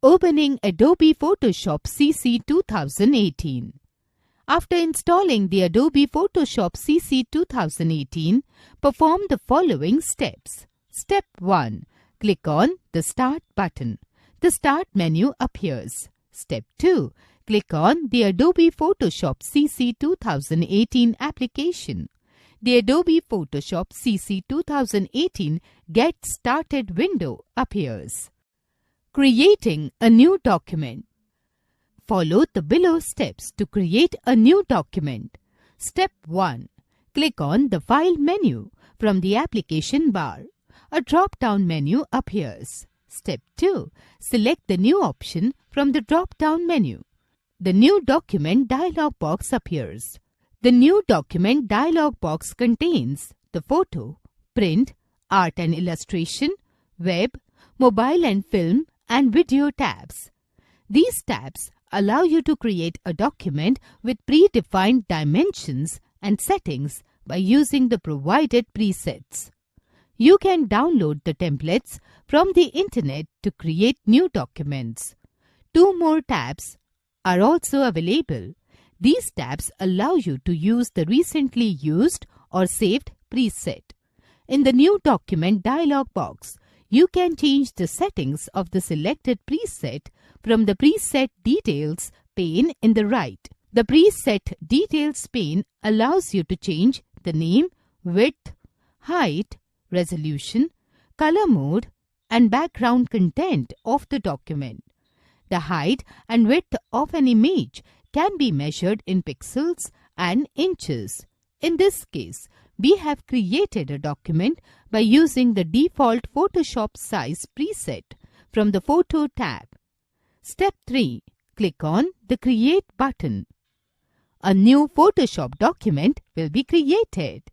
Opening Adobe Photoshop CC 2018. After installing the Adobe Photoshop CC 2018, perform the following steps. Step 1. Click on the Start button. The Start menu appears. Step 2. Click on the Adobe Photoshop CC 2018 application. The Adobe Photoshop CC 2018 Get Started window appears. Creating a new document. Follow the below steps to create a new document. Step 1. Click on the File menu from the application bar. A drop-down menu appears. Step 2. Select the New option from the drop-down menu. The New Document dialog box appears. The New Document dialog box contains the photo, print, art and illustration, web, mobile and film, and video tabs. These tabs allow you to create a document with predefined dimensions and settings by using the provided presets. You can download the templates from the internet to create new documents. 2 more tabs are also available. These tabs allow you to use the recently used or saved preset. In the New Document dialog box, you can change the settings of the selected preset from the Preset Details pane in the right. The Preset Details pane allows you to change the name, width, height, resolution, color mode, and background content of the document. The height and width of an image can be measured in pixels and inches. In this case, we have created a document by using the default Photoshop size preset from the Photo tab. Step 3. Click on the Create button. A new Photoshop document will be created.